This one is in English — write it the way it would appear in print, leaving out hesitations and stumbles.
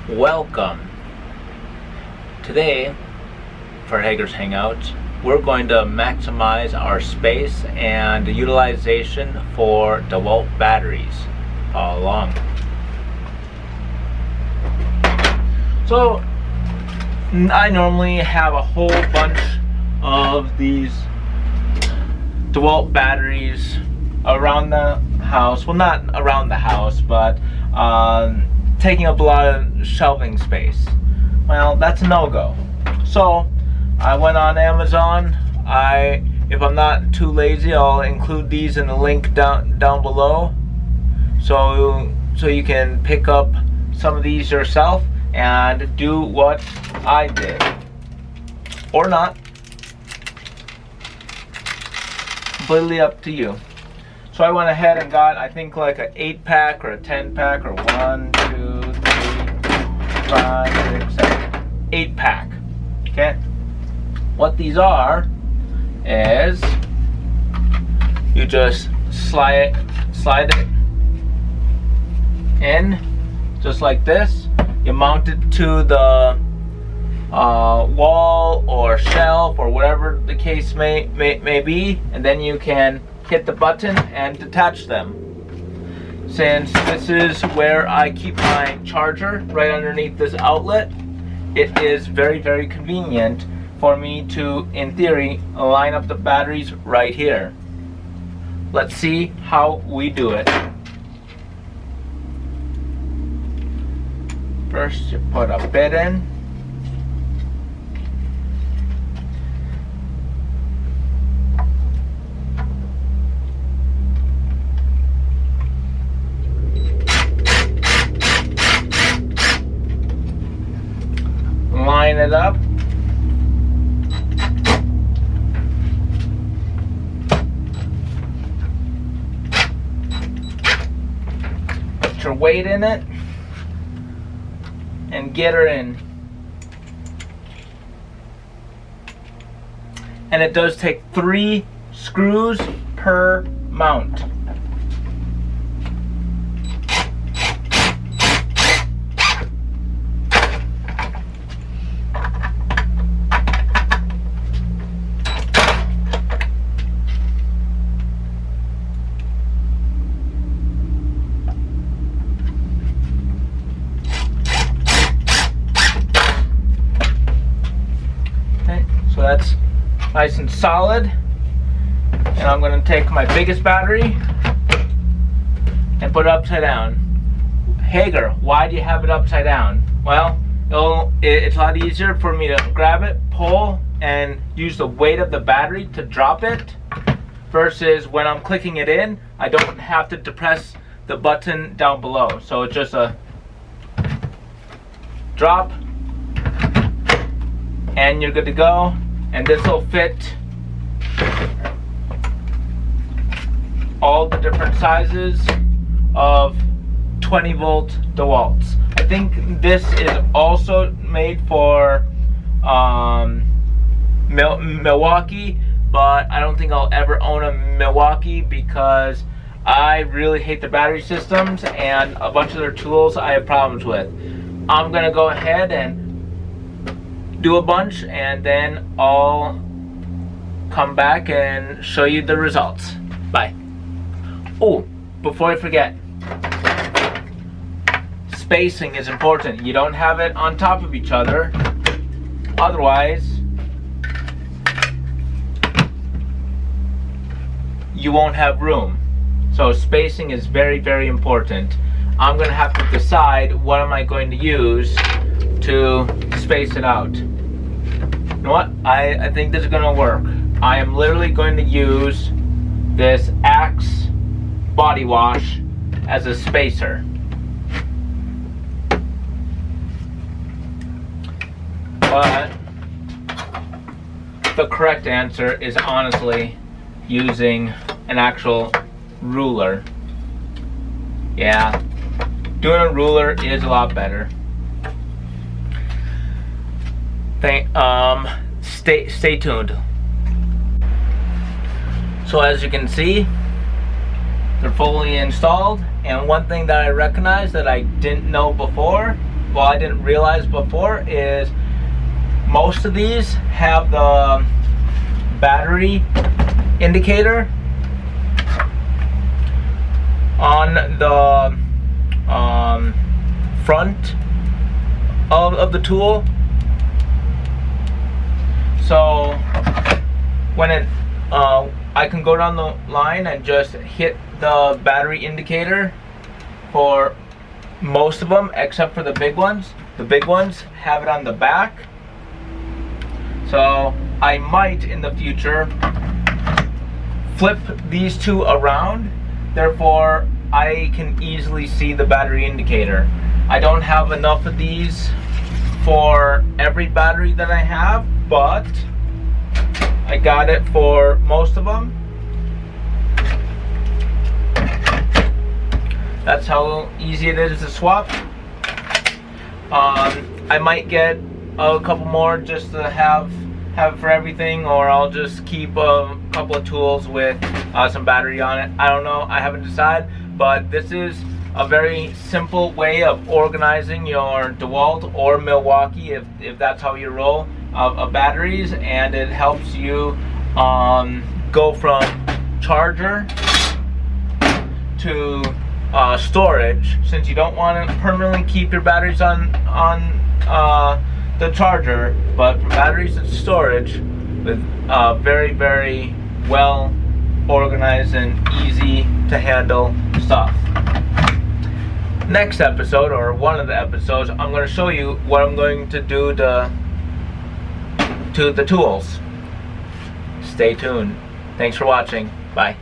Welcome. Today, for HAGER'S Hangouts, we're going to maximize our space and utilization for Dewalt batteries. Follow along. So, I normally have a whole bunch of these Dewalt batteries around the house. Well, not around the house, but taking up a lot of shelving space. Well, that's a no-go. So I went on Amazon. If I'm not too lazy, I'll include these in the link down below, so you can pick up some of these yourself and do what I did, or not. Completely up to you. So I went ahead and got, I think, like an 8-pack or a 10-pack or 1, 2, 3, 5, 6, 7, 8-pack. Okay. What these are is you just slide it in just like this. You mount it to the wall or shelf or whatever the case may be, and then you can hit the button and detach them. Since this is where I keep my charger, right underneath this outlet, it is very, very convenient for me to, in theory, line up the batteries right here. Let's see how we do it. First, you put a bit in. Line it up. Put your weight in it and get her in. And it does take 3 screws per mount. So that's nice and solid. And I'm going to take my biggest battery and put it upside down. Hager, why do you have it upside down? Well, it's a lot easier for me to grab it, pull, and use the weight of the battery to drop it, versus when I'm clicking it in, I don't have to depress the button down below. So it's just a drop, and you're good to go. And this will fit all the different sizes of 20-volt Dewalts. I think this is also made for Milwaukee, but I don't think I'll ever own a Milwaukee because I really hate the battery systems, and a bunch of their tools I have problems with. I'm gonna go ahead and do a bunch, and then I'll come back and show you the results. Bye. Oh, before I forget, spacing is important. You don't have it on top of each other, otherwise you won't have room. So spacing is very, very important. I'm gonna have to decide what am I going to use to space it out. You know what? I think this is gonna work. I am literally going to use this Axe body wash as a spacer. But the correct answer is honestly using an actual ruler. Yeah, doing a ruler is a lot better. Stay tuned. So as you can see, they're fully installed, and one thing that I recognize that I didn't know before well, I didn't realize before, is most of these have the battery indicator on the front of the tool. So when it I can go down the line and just hit the battery indicator for most of them, except for the big ones. The big ones have it on the back. So I might in the future flip these two around, therefore I can easily see the battery indicator. I don't have enough of these for every battery that I have, but I got it for most of them. That's how easy it is to swap. I might get a couple more just to have for everything, or I'll just keep a couple of tools with some battery on it. I don't know, I haven't decided, but this is a very simple way of organizing your Dewalt or Milwaukee, if that's how you roll, of batteries, and it helps you go from charger to storage, since you don't want to permanently keep your batteries on the charger, but from batteries to storage with very, very well organized and easy to handle stuff. Next episode, or one of the episodes, I'm going to show you what I'm going to do to the tools. Stay tuned. Thanks for watching. Bye.